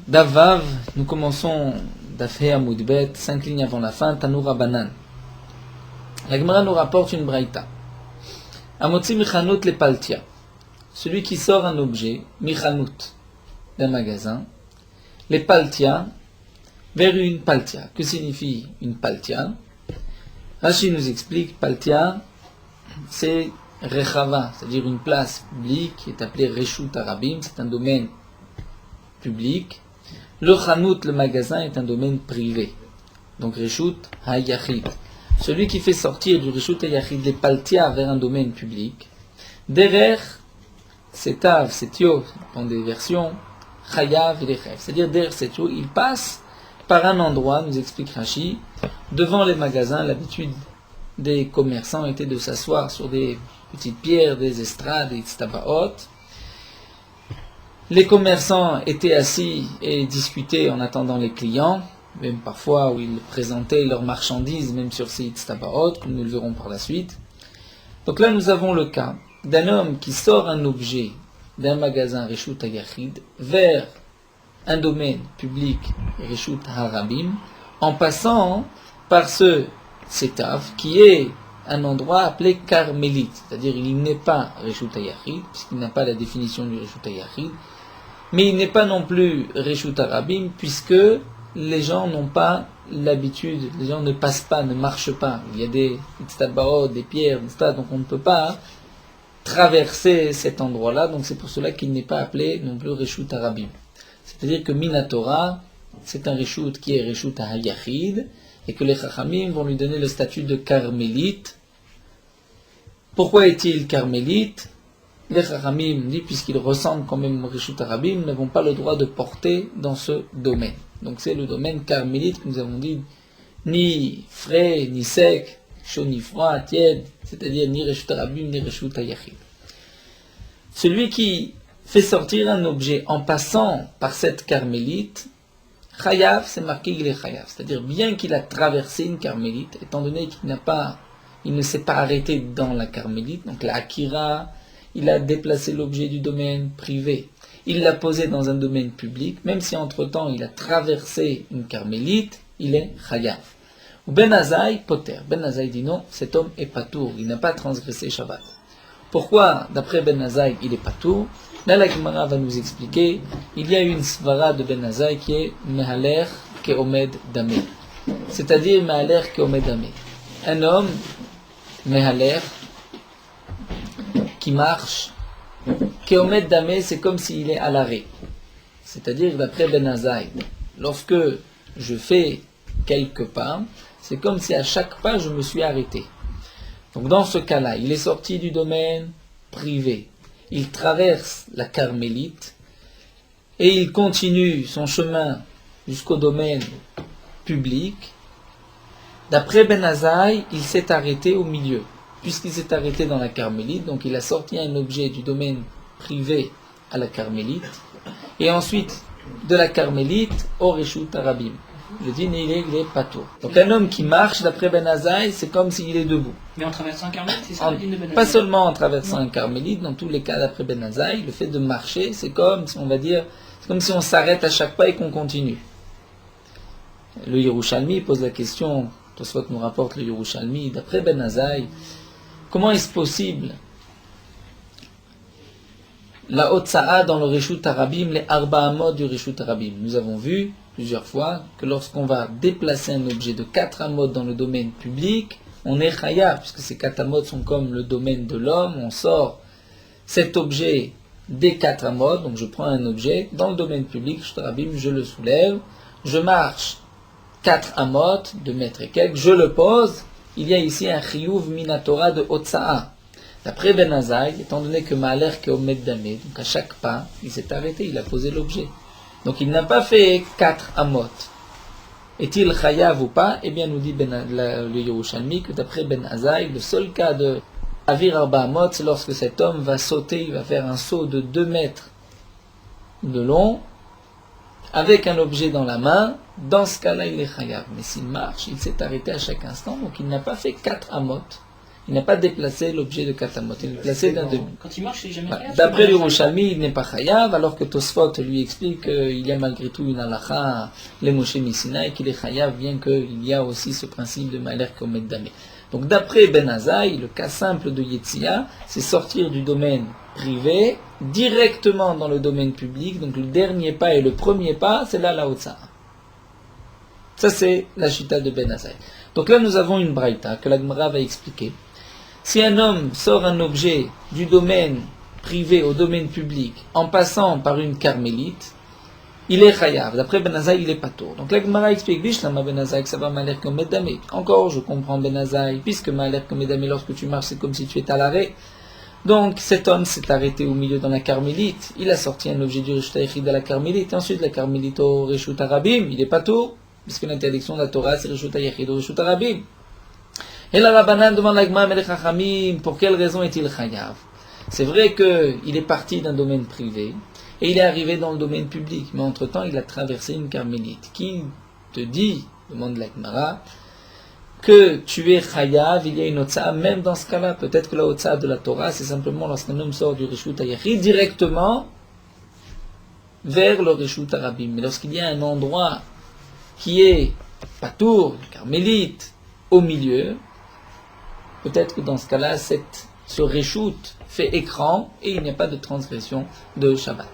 Davav, nous commençons Dafhe Amoudbet, 5 lignes avant la fin, Tanoura Banan. La Gemara nous rapporte une braïta. Amotzi Michanut le Paltia. Celui qui sort un objet, Michanut, d'un magasin, les Paltia, vers une Paltia. Que signifie une Paltia? Rashi nous explique, Paltia, c'est Rechava, c'est-à-dire une place publique qui est appelée Reshut Arabim, c'est un domaine public. Le Chanout, le magasin, est un domaine privé. Donc Reshut HaYachid. Celui qui fait sortir du Reshut HaYachid les Paltia vers un domaine public. Derer, c'est Tav, c'est Yo, dans des versions, Chayav et Lechev. C'est-à-dire Derer, c'est Yo, il passe par un endroit, nous explique Rashi, devant les magasins. L'habitude des commerçants était de s'asseoir sur des petites pierres, des estrades, des tztabaot. Les commerçants étaient assis et discutaient en attendant les clients, même parfois où ils présentaient leurs marchandises, même sur ces tztabaot, comme nous le verrons par la suite. Donc là, nous avons le cas d'un homme qui sort un objet d'un magasin Reshut HaYachid vers un domaine public Reshut HaRabim, en passant par ce Setav, qui est un endroit appelé Carmélite, c'est-à-dire il n'est pas Reshut HaYachid, puisqu'il n'a pas la définition du Reshut HaYachid, mais il n'est pas non plus Reshut HaRabim, puisque les gens n'ont pas l'habitude, les gens ne passent pas, ne marchent pas. Il y a des tztabaot, des pierres, etc., donc on ne peut pas traverser cet endroit-là, donc c'est pour cela qu'il n'est pas appelé non plus Reshut HaRabim. C'est-à-dire que Minatora, c'est un Reshut qui est Reshut HaYachid, et que les Chachamim vont lui donner le statut de Carmélite. Pourquoi est-il Carmélite? Les Chachamim disent, puisqu'il ressemble quand même au Reshut HaRabim, n'avons pas le droit de porter dans ce domaine. Donc c'est le domaine carmélite que nous avons dit, ni frais, ni sec, chaud, ni froid, tiède, c'est-à-dire ni Reshut HaRabim, ni Reshut HaYachid. Celui qui fait sortir un objet en passant par cette carmélite, Chayav, c'est marqué il est Chayav, c'est-à-dire bien qu'il a traversé une carmélite, étant donné il ne s'est pas arrêté dans la carmélite, donc la Akira, il a déplacé l'objet du domaine privé, il l'a posé dans un domaine public, même si entre-temps il a traversé une carmélite, il est Chayav. Ou Ben Azaï, Poter. Ben Azaï dit non, cet homme est patour, il n'a pas transgressé Shabbat. Pourquoi, d'après Ben Azaï, il est patour? Là, la Gemara va nous expliquer, il y a une svara de Ben Azaï qui est Mehaler Keomed Damé. C'est-à-dire Mehaler Keomed Damé. Un homme, Mehaler, qui marche, Keomed Damé, c'est comme s'il est à l'arrêt. C'est-à-dire, d'après Ben Azaï, lorsque je fais quelques pas, c'est comme si à chaque pas je me suis arrêté. Donc dans ce cas-là, il est sorti du domaine privé, il traverse la carmélite et il continue son chemin jusqu'au domaine public. D'après Ben Azaï, il s'est arrêté au milieu. Puisqu'il s'est arrêté dans la carmélite, donc il a sorti un objet du domaine privé à la carmélite, et ensuite de la carmélite au Reshut HaRabim. Le din il est patour. Donc un homme qui marche, d'après Ben Azaï, c'est comme s'il est debout. Mais en traversant un carmélite, c'est ça le din de Ben Azaï? Pas seulement en traversant un carmélite, dans tous les cas d'après Ben Azaï, le fait de marcher, c'est comme si on va dire, c'est comme si on s'arrête à chaque pas et qu'on continue. Le Yerushalmi pose la question, Tosfot nous rapporte le Yerushalmi, d'après Ben Azaï, comment est-ce possible la Otsa'a dans le Reshut HaRabim, les Arba Amot du Reshut HaRabim? Nous avons vu plusieurs fois que lorsqu'on va déplacer un objet de 4 amot dans le domaine public, on est Chayav, puisque ces 4 amot sont comme le domaine de l'homme, on sort cet objet des 4 amot, donc je prends un objet dans le domaine public, je le soulève, je marche 4 amot, 2 mètres et quelques, je le pose, il y a ici un chiyuv minatora de Otsa'a. D'après Ben Azaï, étant donné que Ma'aler Keomed Damé, donc à chaque pas, il s'est arrêté, il a posé l'objet. Donc il n'a pas fait 4 amot. Est-il chayav ou pas? Eh bien, nous dit le Yerushalmi que d'après Ben Azaï, le seul cas de Avir Arba Amot, c'est lorsque cet homme va sauter, il va faire un saut de 2 mètres de long, avec un objet dans la main. Dans ce cas-là, il est chayav. Mais s'il marche, il s'est arrêté à chaque instant, donc il n'a pas fait 4 amot. Il n'a pas déplacé l'objet de katamot, il l'a déplacé d'un demi. Quand il marche, il est jamais chayav. D'après l'Yerushalmi, il n'est pas chayav, alors que Tosfot lui explique qu'il y a malgré tout une halakha, les Moshe Messina, et qu'il est chayav, bien qu'il y a aussi ce principe de Maler Komet Damé. Donc d'après Ben Azaï, le cas simple de Yetzia, c'est sortir du domaine privé, directement dans le domaine public, donc le dernier pas et le premier pas, c'est là la Hotzara. Ça c'est la chita de Ben Azaï. Donc là nous avons une braïta que la Gemara va expliquer. Si un homme sort un objet du domaine privé au domaine public en passant par une carmélite, il est chayav. D'après Ben Azaï, il est patour. Donc la Gemara explique, Bishlama Ben Azaï, que ça va maler comme Medamé. Encore, je comprends Ben Azaï, puisque maler comme Medamé, lorsque tu marches, c'est comme si tu étais à l'arrêt. Donc cet homme s'est arrêté au milieu dans la carmélite. Il a sorti un objet du Reshut Hayachid à la carmélite. Et ensuite, la carmélite au Reshut Harabim, il est patour, puisque l'interdiction de la Torah, c'est Reshut Hayachid au Reshut Harabim. Et la Rabbanan demande à Gemara Melech Chachamim, pour quelle raison est-il chayav? C'est vrai qu'il est parti d'un domaine privé, et il est arrivé dans le domaine public, mais entre-temps, il a traversé une carmélite. Qui te dit, demande la Gemara, que tu es chayav, il y a une otsa, même dans ce cas-là, peut-être que la otsa de la Torah, c'est simplement lorsqu'un homme sort du Reshut Hayachid directement vers le Reshut Harabim. Mais lorsqu'il y a un endroit qui est patour, une carmélite, au milieu, peut-être que dans ce cas-là, ce Reshut fait écran et il n'y a pas de transgression de Shabbat.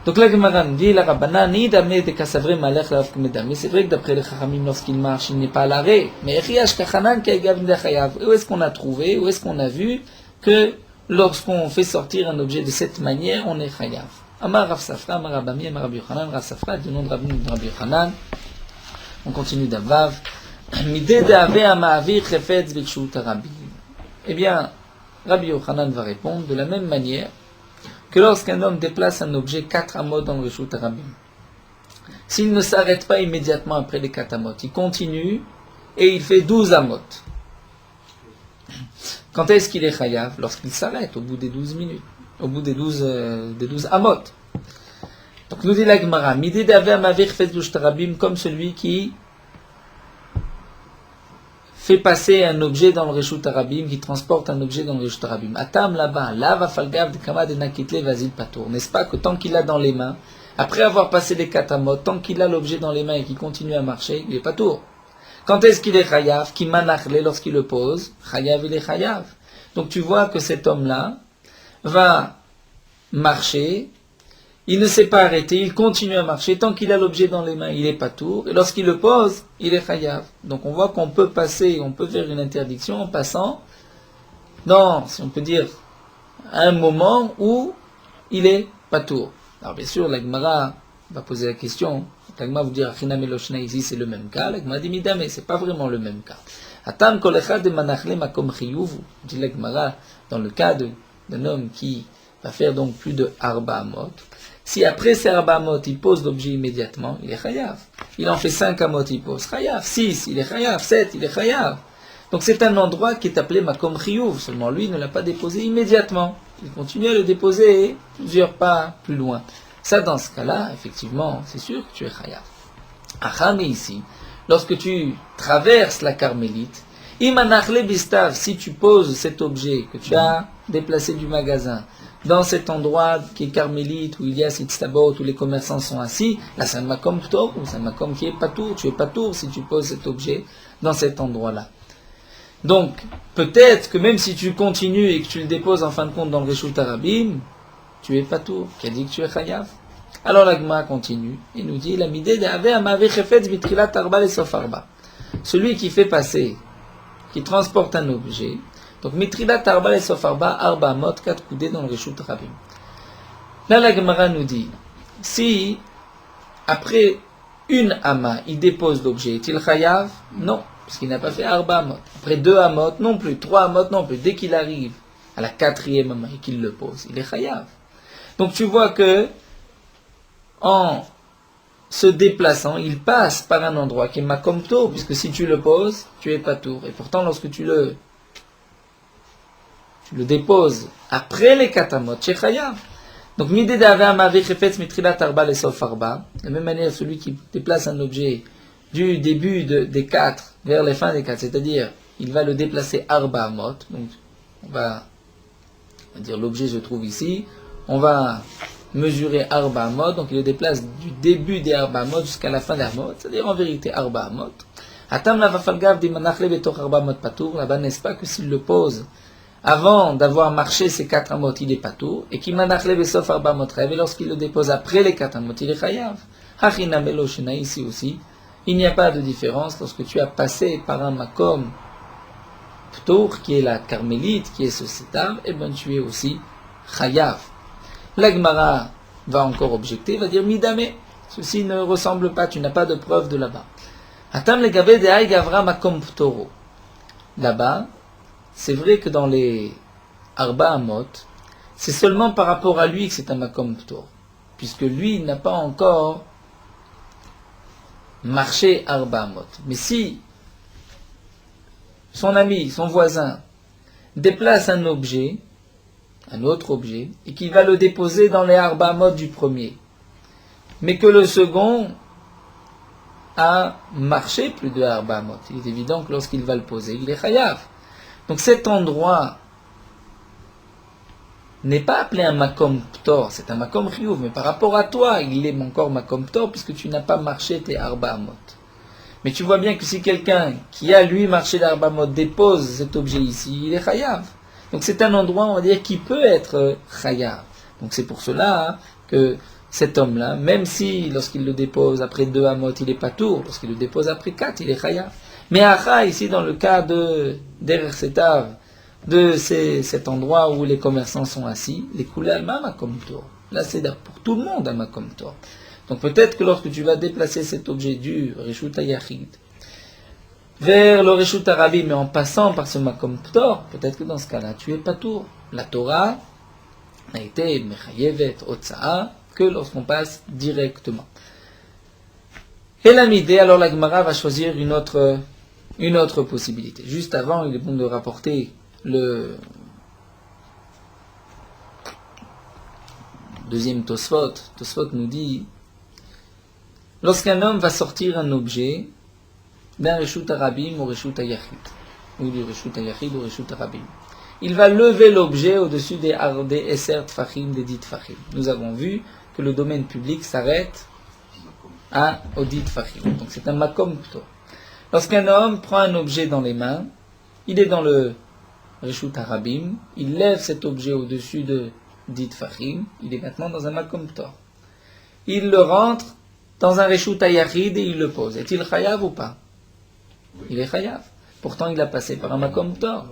Donc la Gemara dit, la Rabbana, ni damé de kasavre malech lav kmedamé. C'est vrai que d'après les Chachamim, lorsqu'il marche, il n'est pas à l'arrêt. Mais Echiash kachanan kaigav nechayav. Où est-ce qu'on a trouvé, où est-ce qu'on a vu que lorsqu'on fait sortir un objet de cette manière, on est chayav? Amar Rav Safra, Amar Rabami, Amar Rabbi Yochanan, Rav Safra, du nom de Rabbi Yochanan. On continue d'Avav. Midé d'Ave Amavir Chefetz Bikshut Harabim. Eh bien, Rabbi Yochanan va répondre de la même manière que lorsqu'un homme déplace un objet 4 amot dans le Reshut Harabim. S'il ne s'arrête pas immédiatement après les 4 amot, il continue et il fait 12 amot. Quand est-ce qu'il est chayav? Lorsqu'il s'arrête au bout des 12 minutes, au bout des 12 amot. Donc nous dit la Gemara, Midé d'Ave Amavir Chefetz Bikshut Harabim, comme celui qui fait passer un objet dans le Reshut Harabim, qui transporte un objet dans le Reshut Harabim. Atam là-bas, lava falgav de kama de nakitle vasil patour. N'est-ce pas que tant qu'il a dans les mains, après avoir passé les 4 amot, tant qu'il a l'objet dans les mains et qu'il continue à marcher, il est patour. Quand est-ce qu'il est chayav? Qui manachle lorsqu'il le pose, chayav il est chayav. Donc tu vois que cet homme-là va marcher, il ne s'est pas arrêté, il continue à marcher, tant qu'il a l'objet dans les mains, il est patour, et lorsqu'il le pose, il est chayav. Donc on voit qu'on peut passer, on peut faire une interdiction en passant dans, si on peut dire, un moment où il est patour. Alors bien sûr, la Gemara va poser la question, la Gemara vous dire, Achinam Eloshna ici c'est le même cas, la Gemara dit Midame, c'est pas vraiment le même cas. Atam kol echad de manachle makom chiyuv, dit la Gemara, dans le cas d'un homme qui va faire donc plus de arba amot. Si après ces arba amot, il pose l'objet immédiatement, il est chayav. Il en fait 5 amot, il pose chayav. 6, il est chayav. 7, il est chayav. Donc c'est un endroit qui est appelé makom chiyuv. Seulement lui, il ne l'a pas déposé immédiatement. Il continue à le déposer plusieurs pas plus loin. Ça, dans ce cas-là, effectivement, c'est sûr que tu es chayav. Acham ici, lorsque tu traverses la carmélite, imanachle bistav, si tu poses cet objet que tu as déplacé du magasin, dans cet endroit qui est carmélite, où il y a cette stabot, où les commerçants sont assis, là c'est un makom ptor, ou c'est un makom qui est patour, tu es patour si tu poses cet objet dans cet endroit-là. Donc, peut-être que même si tu continues et que tu le déposes en fin de compte dans le Reshut Harabim, tu es patour, qui a dit que tu es chayav. Alors la Gemara continue, et nous dit, la midé d'ave amave chefetz bitrilat arba lesof arba. Celui qui fait passer, qui transporte un objet, donc, mitrilat arba et sofarba, arba mot, 4 coudées dans le Reshut Harabim. Là, la Gemara nous dit, si, après une ama, il dépose l'objet, est-il chayav? Non, parce qu'il n'a pas fait arba amot. Après 2 amot, non plus. 3 amot, non plus. Dès qu'il arrive à la 4e ama et qu'il le pose, il est chayav. Donc, tu vois que, en se déplaçant, il passe par un endroit qui est makomto, puisque si tu le poses, tu es patour. Et pourtant, lorsque tu le déposes après les 4 amot, tu es chayav. Donc, midé d'ave amave chefetz mitrilat arba lesof arba. De la même manière, celui qui déplace un objet du début des 4 vers les fins des 4, c'est-à-dire il va le déplacer arba amot. Donc, on va dire l'objet se trouve ici. On va mesurer arba amot. Donc, il le déplace du début des arba amot jusqu'à la fin des amot. C'est-à-dire en vérité arba amot. Atam la vafalgav di manachle betor arba amot patour. Là-bas, n'est-ce pas que s'il le pose avant d'avoir marché ces 4 amot, il est patour. Et qui manachle besof arba amot rev. Et lorsqu'il le dépose après les 4 amot, il est chayav. Hachina melo shena ici aussi. Il n'y a pas de différence lorsque tu as passé par un makom ptour, qui est la carmélite, qui est ce sétav, et bien tu es aussi chayav. La Gemara va encore objecter, va dire midame, ceci ne ressemble pas, tu n'as pas de preuve de là-bas. Atam legabe de ay gavra makom ptoro. Là-bas, c'est vrai que dans les arba amot, c'est seulement par rapport à lui que c'est un makom ptor, puisque lui n'a pas encore marché arba amot. Mais si son ami, son voisin, déplace un objet, un autre objet, et qu'il va le déposer dans les arba amot du premier, mais que le second a marché plus de arba amot, il est évident que lorsqu'il va le poser, il est chayav. Donc cet endroit n'est pas appelé un makom ptor, c'est un makom chiyuv, mais par rapport à toi, il est encore makom ptor, puisque tu n'as pas marché tes arba amot. Mais tu vois bien que si quelqu'un qui a lui marché d'arba amot dépose cet objet ici, il est chayav. Donc c'est un endroit, on va dire, qui peut être chayav. Donc c'est pour cela que cet homme-là, même si lorsqu'il le dépose après 2 amot, il est patour, lorsqu'il le dépose après 4, il est chayav. Mais acha, ici dans le cas de derer setav, de cet endroit où les commerçants sont assis, les coulées alma makom tor. Là c'est pour tout le monde un makom tor. Donc peut-être que lorsque tu vas déplacer cet objet du Reshut HaYachid vers le Reshut HaRabim, mais en passant par ce makom ptor, peut-être que dans ce cas-là, tu es patour. La Torah n'a été mechayevet otsa'a que lorsqu'on passe directement. Et l'amidé, alors la Gemara va choisir une autre possibilité. Juste avant, il est bon de rapporter le deuxième Tosfot. Tosfot nous dit, lorsqu'un homme va sortir un objet d'un Reshut HaRabim au Reshut HaYachid, ou du Reshut HaYachid au Reshut HaRabim, il va lever l'objet au-dessus des Esser Tfachim, des 10 Tfachim. Nous avons vu que le domaine public s'arrête à au 10 Tfachim. Donc c'est un makom ptor. Lorsqu'un homme prend un objet dans les mains, il est dans le Reshut HaRabim, il lève cet objet au-dessus de 10 Tfachim, il est maintenant dans un makom ptor. Il le rentre dans un Reshut HaYachid et il le pose. Est-il chayav ou pas? Il est chayav. Pourtant il a passé par un makom ptor.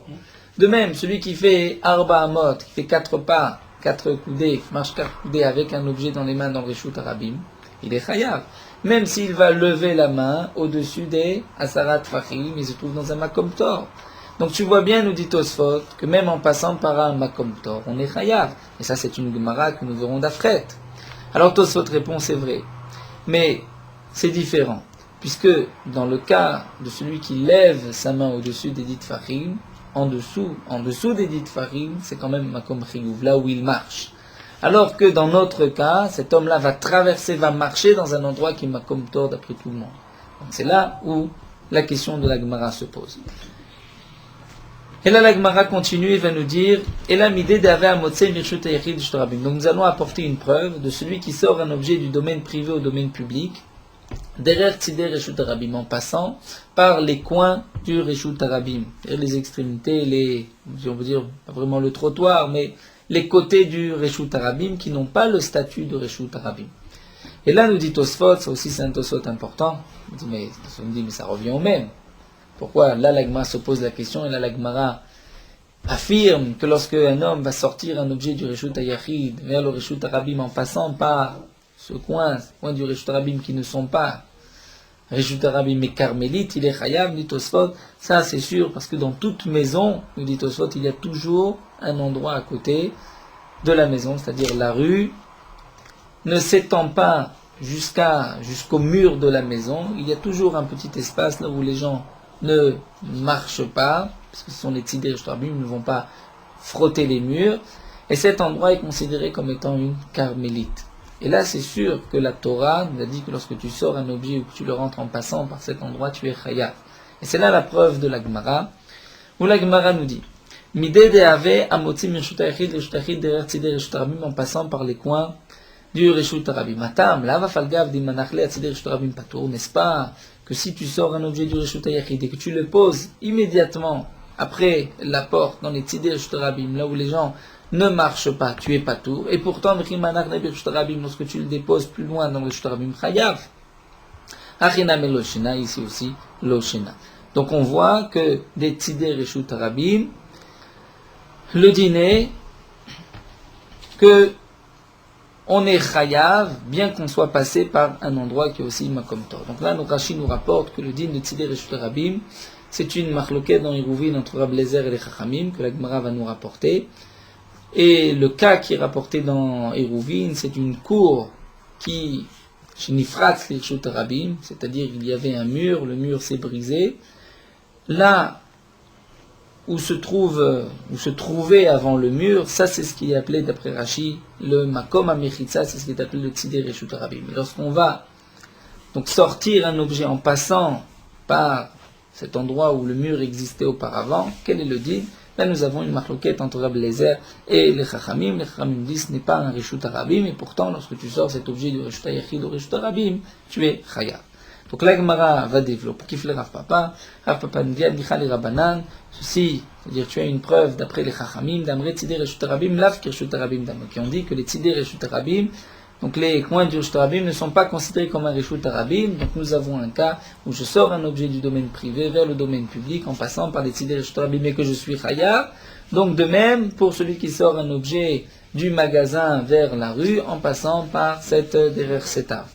De même, celui qui fait arba amot, qui fait 4 pas, 4 coudées, qui marche 4 coudées avec un objet dans les mains dans le Reshut HaRabim, il est chayav. Même s'il va lever la main au-dessus des Asarat Fachim, il se trouve dans un makom ptor. Donc tu vois bien, nous dit Tosfot, que même en passant par un makom ptor, on est chayav. Et ça c'est une Gemara que nous verrons d'Afret. Alors Tosfot répond, c'est vrai. Mais c'est différent. Puisque dans le cas de celui qui lève sa main au-dessus des 10 Fachim, en dessous des 10 Farim, c'est quand même Makom Chiyuv, là où il marche. Alors que dans notre cas, cet homme-là va marcher dans un endroit qui est Makom Tor d'après tout le monde. Donc c'est là où la question de la Gemara se pose. Et là la Gemara continue et va nous dire donc nous allons apporter une preuve de celui qui sort un objet du domaine privé au domaine public, derrière Tzidei Reshut HaRabim, en passant par les coins du Reshut HaRabim, les extrémités, on veut dire, pas vraiment le trottoir, mais les côtés du Reshut HaRabim qui n'ont pas le statut de Reshut HaRabim. Et là, nous dit Tosfot, ça aussi c'est un Tosfot important, on me dit, mais ça revient au même. Pourquoi là la Gemara se pose la question, et là la Gemara affirme que lorsque un homme va sortir un objet du Reshut HaYachid vers le Reshut HaRabim en passant par ce coin du Reshut HaRabim qui ne sont pas Reshut HaRabim mais Carmélite, il est chayav, dit Tosfot. Ça c'est sûr, parce que dans toute maison, nous dit Tosfot, il y a toujours un endroit à côté de la maison, c'est-à-dire la rue ne s'étend pas jusqu'au mur de la maison, il y a toujours un petit espace là où les gens ne marchent pas, parce que ce sont les tzidei Reshut HaRabim, ils ne vont pas frotter les murs, et cet endroit est considéré comme étant une carmélite. Et là, c'est sûr que la Torah nous a dit que lorsque tu sors un objet ou que tu le rentres en passant par cet endroit, tu es chayav. Et c'est là la preuve de la Gemara. Où la Gemara nous dit, Midé de Ave Amotzi Mirshut Ayachid Reshut Ayachid Derer Tzidei Reshut Rabim en passant par les coins du Reshut Rabim. Matam, Lava Falgav Dimanachle Tzidei Reshut Rabim Patour, n'est-ce pas que si tu sors un objet du Reshut Ayachid et que tu le poses immédiatement après la porte dans les Tzidei Reshut Rabim, là où les gens ne marchent pas, tu es Patour, et pourtant Michimanachle Reshut Rabim, lorsque tu le déposes plus loin dans le Reshut Rabim Chayav, Achina Meloshina, ici aussi Loshina. Donc on voit que des Tzidei Reshut Rabim, le dîner, que on est chayav, bien qu'on soit passé par un endroit qui est aussi makom tor. Donc là, notre Rashi nous rapporte que le dîner de Tzidei Reshut Rabim, c'est une marloquette dans Eruvin entre Rab Lezer et les Chachamim, que la Gemara va nous rapporter. Et le cas qui est rapporté dans Eruvin, c'est une cour qui, chez Nifratz Reshut Rabim, c'est-à-dire il y avait un mur, le mur s'est brisé. Là, où se trouvait avant le mur, ça c'est ce qui est appelé d'après Rashi le Makom HaMechitza, c'est ce qui est appelé le Tzidei Reshut Rabim. Lorsqu'on va donc sortir un objet en passant par cet endroit où le mur existait auparavant, quel est le din? Là nous avons une marloquette entre Rab Lezer et les Chachamim. Les Chachamim disent ce n'est pas un Reshut Rabim, et pourtant lorsque tu sors cet objet du Reshut Ayachid au Reshut Rabim, tu es Chayav. Donc la Gemara va développer, kifle Rav Papa nous dit, Adlicha les Rabbanan, ceci, c'est-à-dire tu as une preuve d'après les Chachamim, d'Amre Tzidei Reshut Rabim, Lav Reshut Rabim Dam, qui ont dit que les Tzidei Reshut Rabim, donc les coins du Reshut Rabim ne sont pas considérés comme un Reshut Rabim, donc nous avons un cas où je sors un objet du domaine privé vers le domaine public en passant par les Tzidei Reshut Rabim et que je suis Chayav. Donc de même pour celui qui sort un objet du magasin vers la rue en passant par cette derrière Setav.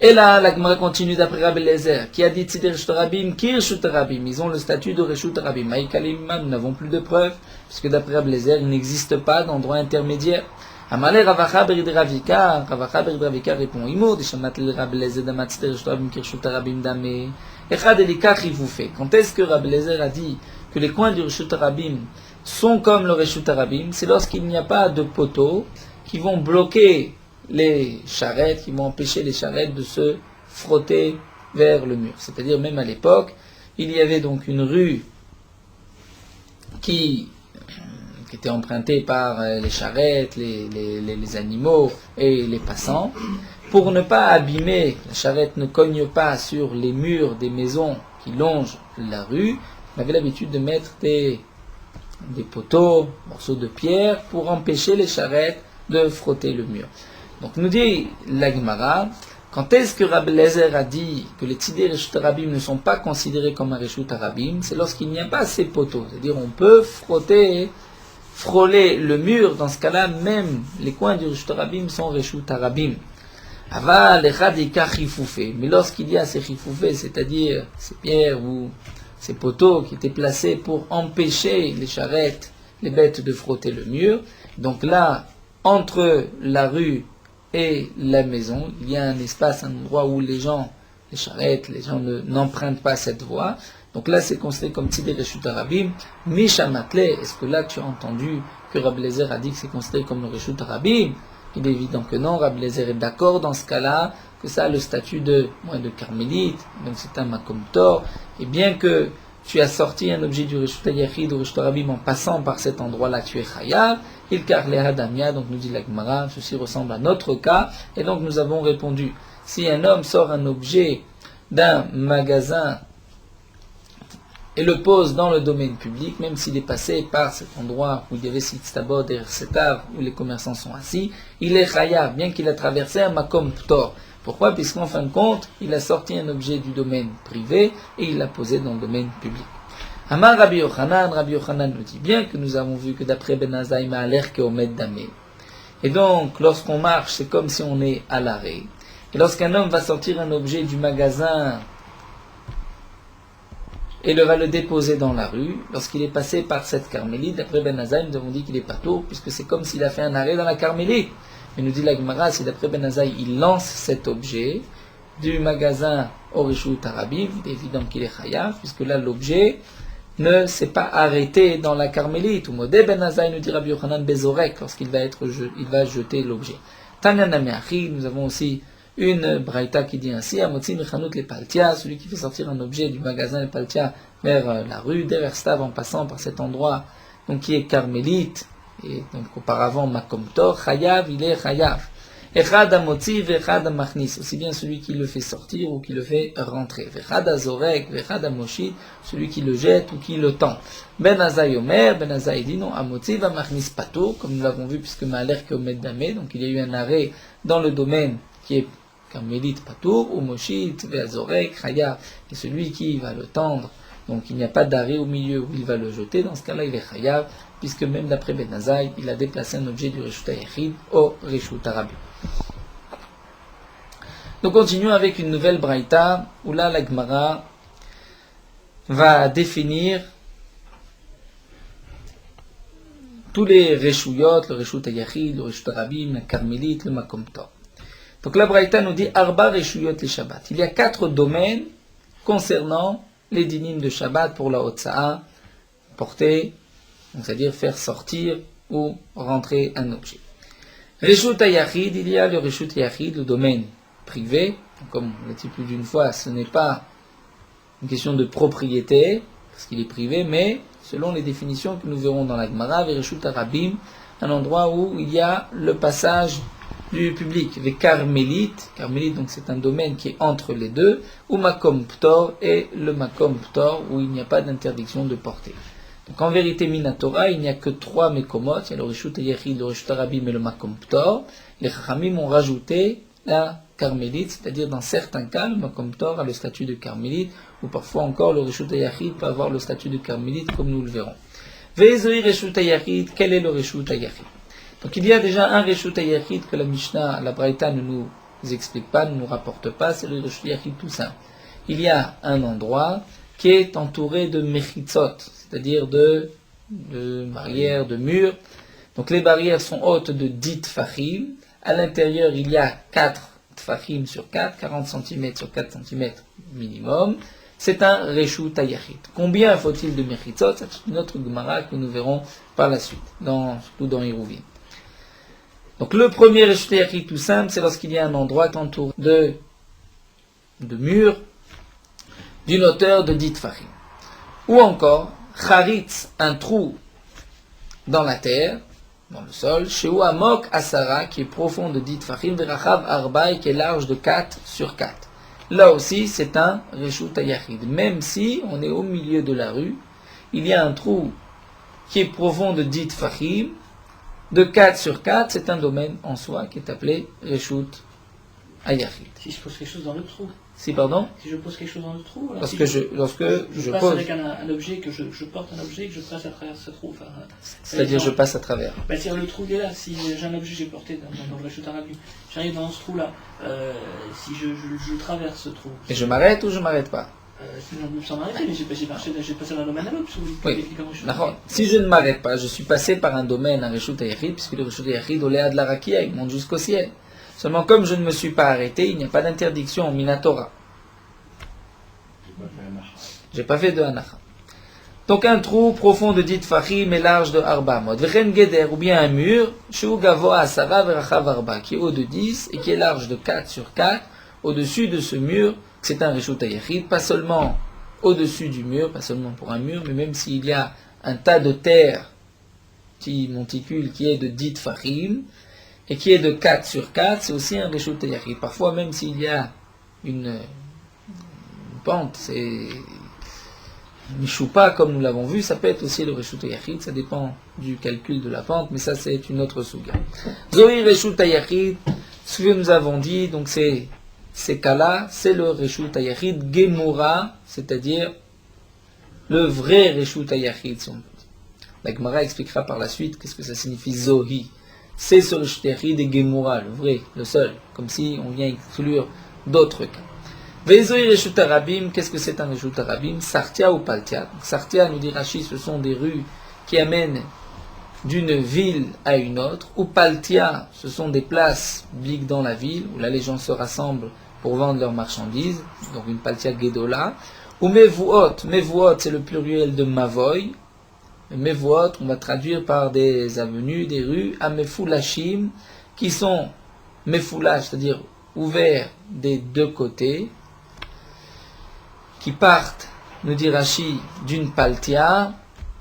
Et là, la Gemara continue d'après Rab Lezer, qui a dit Tzidei Reshut Rabim, ki Reshut Rabim. Ils ont le statut de Reshut Rabim. Maïkalimma, nous n'avons plus de preuves, puisque d'après Rab Lezer, il n'existe pas d'endroit intermédiaire. Amalé Ravacha Berid Ravika, Ravacha Berid Ravika répond Imo, Deshamat le Rab Lezer Damat Tzidei Reshut Rabim, ki Reshut Rabim Dame. Echad Elika Chivoufe. Quand est-ce que Rab Lezer a dit que les coins du Reshut Rabim sont comme le Reshut Rabim? C'est lorsqu'il n'y a pas de poteaux qui vont bloquer les charrettes, qui vont empêcher les charrettes de se frotter vers le mur. C'est-à-dire même à l'époque, il y avait donc une rue qui était empruntée par les charrettes, les animaux et les passants. Pour ne pas abîmer, la charrette ne cogne pas sur les murs des maisons qui longent la rue, on avait l'habitude de mettre des poteaux, morceaux de pierre pour empêcher les charrettes de frotter le mur. Donc nous dit la Gemara, quand est-ce que Rab Lezer a dit que les Tzidei Reshut Rabim ne sont pas considérés comme un Reshut Rabim? C'est lorsqu'il n'y a pas ces poteaux. C'est-à-dire on peut frôler le mur. Dans ce cas-là, même les coins du Reshut Rabim sont Reshut Rabim. Aval echad ika chifoufé. Mais lorsqu'il y a ces chifoufés, c'est-à-dire ces pierres ou ces poteaux qui étaient placés pour empêcher les charrettes, les bêtes de frotter le mur, donc là, entre la rue et la maison, il y a un espace, un endroit où les charrettes, les gens n'empruntent pas cette voie. Donc là, c'est considéré comme Tzidei Reshut Rabim. Mishamatle, est-ce que là tu as entendu que Rab Lezer a dit que c'est considéré comme le Reshut Rabim? Il est évident que non, Rab Lezer est d'accord dans ce cas-là, que ça a le statut de carmélite, donc c'est un makom tor, et bien que tu as sorti un objet du Reshut Ayachid ou Reshut Rabim en passant par cet endroit-là, tu es chayav. Il karleha damia, donc nous dit la Gemara, ceci ressemble à notre cas, et donc nous avons répondu, si un homme sort un objet d'un magasin et le pose dans le domaine public, même s'il est passé par cet endroit où il y avait Sitztabod et Setav, où les commerçants sont assis, il est chayav, bien qu'il a traversé un makom ptor. Pourquoi? Puisqu'en fin de compte, il a sorti un objet du domaine privé et il l'a posé dans le domaine public. Amar Rabbi Yochanan nous dit bien que nous avons vu que d'après Ben Azai Ma'aler Keomed Damé. Et donc, lorsqu'on marche, c'est comme si on est à l'arrêt. Et lorsqu'un homme va sortir un objet du magasin et va le déposer dans la rue, lorsqu'il est passé par cette carmélite, d'après Ben Azai, nous avons dit qu'il est pas tôt, puisque c'est comme s'il a fait un arrêt dans la carmélite. Mais nous dit la Gemara, si d'après Ben Azai, il lance cet objet du magasin au Reshut Rabim, il est évident qu'il est chayav, puisque là l'objet ne s'est pas arrêté dans la carmélite. Ou Modé Ben Azai nous dit Rabbi Yochanan Bezorek, lorsqu'il va jeter l'objet. Tanya Nameachi, nous avons aussi une braïta qui dit ainsi, Amotzi Mechanut le Paltia, celui qui fait sortir un objet du magasin le Paltia, vers la rue d'Everstav en passant par cet endroit donc qui est carmélite, et donc auparavant Makom Tor, Chayav, il est Chayav. Echad amotzi vechad amachnis, aussi bien celui qui le fait sortir ou qui le fait rentrer. Vechad azorek, vechad amoshit, celui qui le jette ou qui le tend. Ben Azai Omer, Ben Azai dit non, amotzi va machnis pato, comme nous l'avons vu puisque Ma'aler Keomed Damé, donc il y a eu un arrêt dans le domaine qui est Carmélite Patour, ou Moshit, Veazorek, Chayav, et celui qui va le tendre. Donc il n'y a pas d'arrêt au milieu où il va le jeter, dans ce cas-là il est Chayav, puisque même d'après Ben Azai, il a déplacé un objet du Reshut HaYachid au Reshut HaRabim. Nous continuons avec une nouvelle braïta, où là la Gemara va définir tous les Reshuyot, le Reshut HaYachid, le Reshut HaRabim, la Carmélite, le Makom Tor. Donc la braïta nous dit Arba Reshuyot les Shabbat. Il y a 4 domaines concernant les dynim de Shabbat pour la Hotza'a, porter, c'est-à-dire faire sortir ou rentrer un objet. Reshut HaYachid, il y a le Reshut HaYachid, le domaine privé. Comme on l'a dit plus d'une fois, ce n'est pas une question de propriété, parce qu'il est privé, mais selon les définitions que nous verrons dans la Gemara, Reshut HaRabim, un endroit où il y a le passage du public. Les Carmélite, donc c'est un domaine qui est entre les deux, ou Makom Ptor, et le Makom Ptor, où il n'y a pas d'interdiction de porter. Donc en vérité, Minatora, il n'y a que 3 Mekomot, il y a le Reshut HaYachid, le Reshut HaRabim et le Makom Ptor. Les Chachamim ont rajouté la Carmélite, c'est-à-dire dans certains cas, le Makom Ptor a le statut de Carmélite, ou parfois encore le Reshut HaYachid peut avoir le statut de Carmélite, comme nous le verrons. Ve'ezoi Reshut HaYachid, quel est le Reshut HaYachid? Donc il y a déjà un Reshut HaYachid que la Mishnah, la Braïta ne nous explique pas, ne nous rapporte pas, c'est le Reshut HaYachid tout simple. Il y a un endroit qui est entouré de mechitzot, c'est-à-dire de barrières, de murs. Donc les barrières sont hautes de 10 tfachim. À l'intérieur, il y a 4 tfachim sur 4, 40 cm sur 4 cm minimum. C'est un Reshut HaYachid. Combien faut-il de mechitzot? C'est une autre Gemara que nous verrons par la suite, surtout dans Hiruvin. Donc le premier Reshut HaYachid tout simple, c'est lorsqu'il y a un endroit entouré de murs d'une hauteur de 10 tfachim. Ou encore, Charitz, un trou dans la terre, dans le sol, Sheu Amok Asara, qui est profond de 10 tfachim, Verachav Arbaï, qui est large de 4 sur 4. Là aussi, c'est un Reshut HaYachid. Même si on est au milieu de la rue, il y a un trou qui est profond de 10 tfachim, de 4 sur 4, c'est un domaine en soi qui est appelé Reshut HaYachid. Si je pose quelque chose dans le trou. Si, pardon? Si je pose quelque chose dans le trou. Alors lorsque si je passe pose. avec un objet, que je porte un objet, que je passe à travers ce trou. Enfin, c'est-à-dire je passe à travers. Bah, si le trou est là, si j'ai un objet que j'ai porté dans le Reshut HaRabim, j'arrive dans ce trou-là, si je traverse ce trou. Et je m'arrête ou je m'arrête pas? Sans m'arrêter, mais j'ai passé d'un domaine à l'autre. Oui. Si je ne m'arrête pas, je suis passé par un domaine, un Reshut HaYachid, puisque le Reshut HaYachid, Oléa de la Rakia, il monte jusqu'au ciel. Seulement, comme je ne me suis pas arrêté, il n'y a pas d'interdiction en Minatora. J'ai pas fait de Hanacha. Donc un trou profond de 10 tfachim et large de Arba Amot. Vechen Geder, ou bien un mur, Sheu Gavoa Asara Verachav Arba, qui est haut de 10 et qui est large de 4 sur 4. Au-dessus de ce mur, c'est un Reshut HaYachid, pas seulement au-dessus du mur, pas seulement pour un mur, mais même s'il y a un tas de terre, petit monticule qui est de 10 tfachim, et qui est de 4 sur 4, c'est aussi un Reshut HaYachid. Parfois, même s'il y a une pente, c'est Mishupa, comme nous l'avons vu, ça peut être aussi le Reshut HaYachid, ça dépend du calcul de la pente, mais ça c'est une autre souga. Zohi Reshut HaYachid, ce que nous avons dit, donc ces cas-là, c'est le Reshut HaYachid Gemura, c'est-à-dire le vrai Reshut HaYachid, si on peut dire. La Gemara expliquera par la suite qu'est-ce que ça signifie Zohi. C'est ce Reshut HaYachid et Gemura, le vrai, le seul, comme si on vient exclure d'autres cas. Ve'ezoi Reshut HaRabim, qu'est-ce que c'est un Reshut HaRabim? Sartia ou Paltia. Sartia, nous dit Rashi, ce sont des rues qui amènent d'une ville à une autre. Ou Paltia, ce sont des places publiques dans la ville, où là les gens se rassemblent pour vendre leurs marchandises, donc une Paltia Gedola. Ou Mevuot, c'est le pluriel de Mavoy. Mevuot, on va traduire par des avenues, des rues, à Mefulashim, qui sont Mefulash, c'est-à-dire ouverts des deux côtés, qui partent nous dit Rashi, d'une paltia,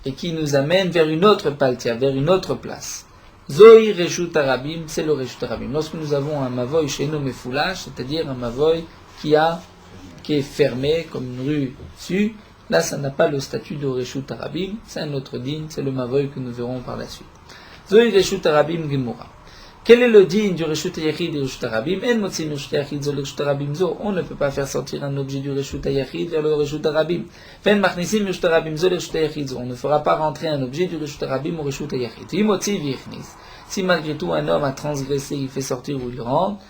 et qui nous amène vers une autre paltia, vers une autre place. Zohi Reshut Arabim, c'est le Reshut Arabim. Lorsque nous avons un mavoy chez nous mefoulash, c'est-à-dire un mavoy qui est fermé comme une rue dessus, là ça n'a pas le statut de Reshut Arabim, c'est un autre digne, c'est le mavoy que nous verrons par la suite. Zohi Reshut Arabim Gemura. Quel est le digne du Reshut Yachid et du Reshut Arabim? En motzi Reshut Yachid zo Reshut Arabim zo. On ne peut pas faire sortir un objet du Reshut Yachid vers le Reshut Arabim. Fen machnisim Reshut Arabim zo Reshut Yachid zo. On ne fera pas rentrer un objet du Reshut Arabim au Reshut Yachid. Vi motzi vichnis. Si malgré tout un homme a transgressé, il fait sortir où il rentre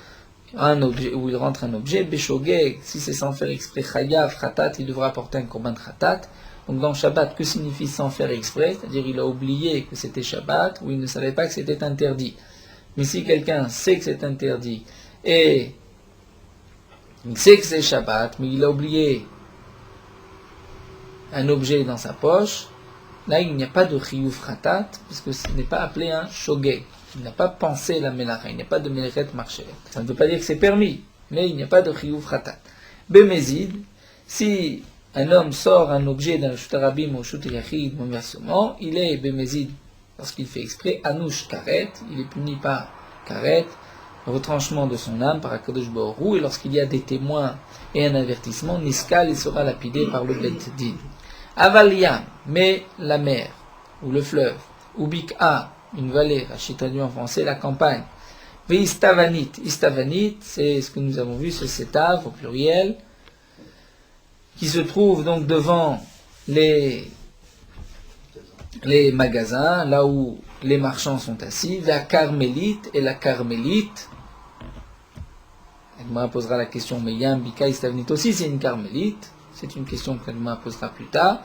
un objet, Beshogeg, si c'est sans faire exprès, Chayav, Khatat, il devra apporter un korban Khatat. Donc dans Shabbat, que signifie sans faire exprès? C'est-à-dire il a oublié que c'était Shabbat ou il ne savait pas que c'était interdit. Mais si quelqu'un sait que c'est interdit et il sait que c'est Shabbat, mais il a oublié un objet dans sa poche, là il n'y a pas de Chiyuv Khatat, puisque ce n'est pas appelé un Shogeg. Il n'a pas pensé la Melacha, il n'y a pas de Melechet Marchelet. Ça ne veut pas dire que c'est permis, mais il n'y a pas de Chiyuv Khatat. Bemezid, si un homme sort un objet d'un Reshut Arabim ou Reshut Yachid, inversement, il est Bemezid, lorsqu'il fait exprès, Anouch Karet, il est puni par Karet, le retranchement de son âme par Akadosh Baruch Hu, et lorsqu'il y a des témoins et un avertissement, Niskal, il sera lapidé par le Bet Din. Avaliyam, mais la mer, ou le fleuve, ou Bik'a, une vallée, Rashi traduit en français, la campagne. Istavanit, Istavanit, c'est ce que nous avons vu, c'est Setav au pluriel, qui se trouve donc devant les magasins, là où les marchands sont assis, la Carmélite et la Carmélite. Agma posera la question, mais Yam, Bika, Istavanit aussi, c'est une Carmélite. C'est une question que Agma posera plus tard.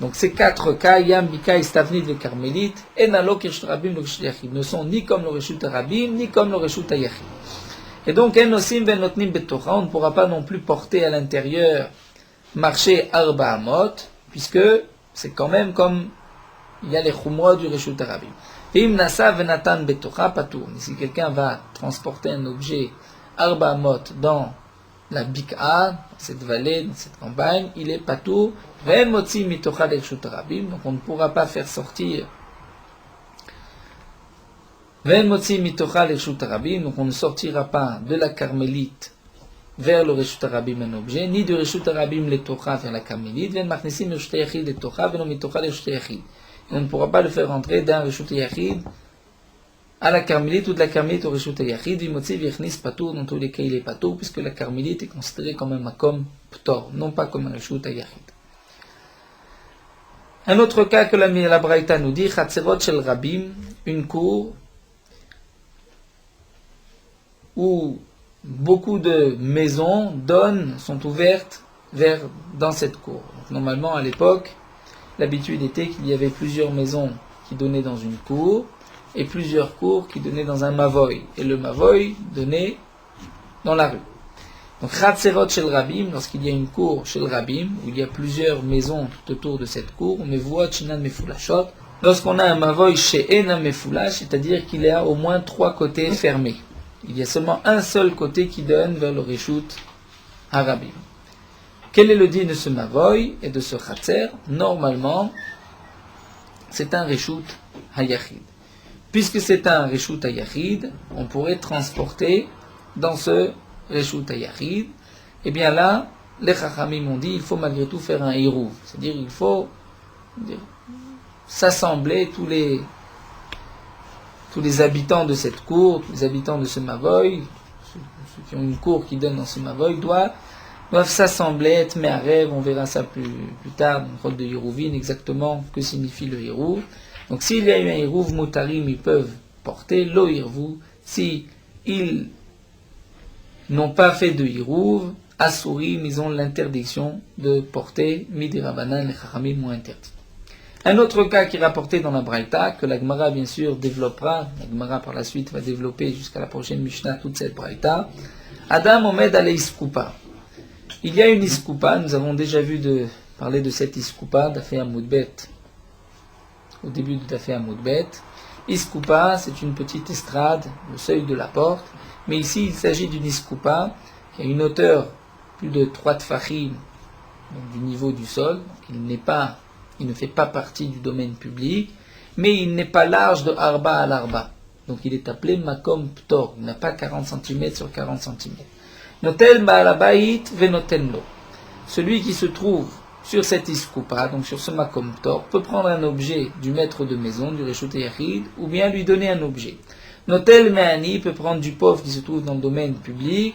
Donc ces quatre cas, Yam, Bika, Istavnit et Carmélite, et Nalo, Reshut Arabim, le Reshut Yachid, ne sont ni comme le Reshut Arabim, ni comme le Reshut Yachid. Et donc, En Nosim Ben Notnim Betocha, on ne pourra pas non plus porter à l'intérieur, marcher Arba Amot, puisque c'est quand même comme il y a les Chumra du Reshut Arabim. Im Nasa Venatan Betocha Patour. Si quelqu'un va transporter un objet Arba Amot dans la Bik'a, dans cette vallée, dans cette campagne, il est Patour. Donc on ne pourra pas faire sortir donc on ne sortira pas de la Carmélite vers le Reshut Arabim un objet, ni de Reshut Arabim le Tocha vers la Carmélite, on ne pourra pas le faire rentrer d'un Reshut Yachid à la Carmélite ou de la Carmélite au Reshut Yachid, dans tous les cas il est Patour, puisque la Carmélite est considérée comme un Makom Ptor, non pas comme un Reshut Yachid. Un autre cas que la Braïta nous dit, Chatzerot Shel Rabim, une cour où beaucoup de maisons sont ouvertes dans cette cour. Donc, normalement, à l'époque, l'habitude était qu'il y avait plusieurs maisons qui donnaient dans une cour et plusieurs cours qui donnaient dans un mavoy. Et le mavoy donnait dans la rue. Donc, Chatzerot Shel Rabim, lorsqu'il y a une cour Shel Rabim, où il y a plusieurs maisons tout autour de cette cour, on voit Chinan Mefulashot. Lorsqu'on a un mavoy chez Ena Mefulash, c'est-à-dire qu'il y a au moins 3 côtés fermés. Il y a seulement un seul côté qui donne vers le Reshut Arabim. Quel est le din de ce mavoy et de ce Chatzer? Normalement, c'est un Reshut Hayachid. Puisque c'est un Reshut Hayachid, on pourrait transporter dans ce Reshut Hayachid, et bien là, les Chachamim ont dit, il faut malgré tout faire un Hérouv. C'est-à-dire, il faut s'assembler tous les habitants de cette cour, tous les habitants de ce Mavoy, ceux qui ont une cour qui donne dans ce Mavoy, doivent s'assembler, être Me'arev, on verra ça plus tard dans le rôle de Hérouvine, exactement que signifie le Hérouv. Donc s'il y a eu un Hérouv Moutarim, ils peuvent porter lo Hérouv. Si ils n'ont pas fait de Hérouv, Assourim, ils ont l'interdiction de porter Midi Rabbanan, les Chachamim ont interdit. Un autre cas qui est rapporté dans la Braïta, que la Gemara bien sûr développera, la Gemara par la suite va développer jusqu'à la prochaine Mishnah toute cette Braïta, Adam Omed ale Iskoupa. Il y a une Iskoupa, nous avons déjà vu parler de cette Iskoupa, d'Afé Amoudbet, au début de Dafé Amoudbet. Iskoupa, c'est une petite estrade, le seuil de la porte, mais ici il s'agit d'une Iskoupa qui a une hauteur plus de 3 tfachim donc du niveau du sol, donc il ne fait pas partie du domaine public, mais il n'est pas large de Arba à l'Arba. Donc il est appelé Makom Ptor, il n'a pas 40 cm sur 40 cm. Notel Ba'alabait Venoten Lo. Celui qui se trouve sur cette iskoupa, donc sur ce Makom Ptor, peut prendre un objet du maître de maison, du Reshut Yachid, ou bien lui donner un objet. Notel Me'ani peut prendre du pauvre qui se trouve dans le domaine public,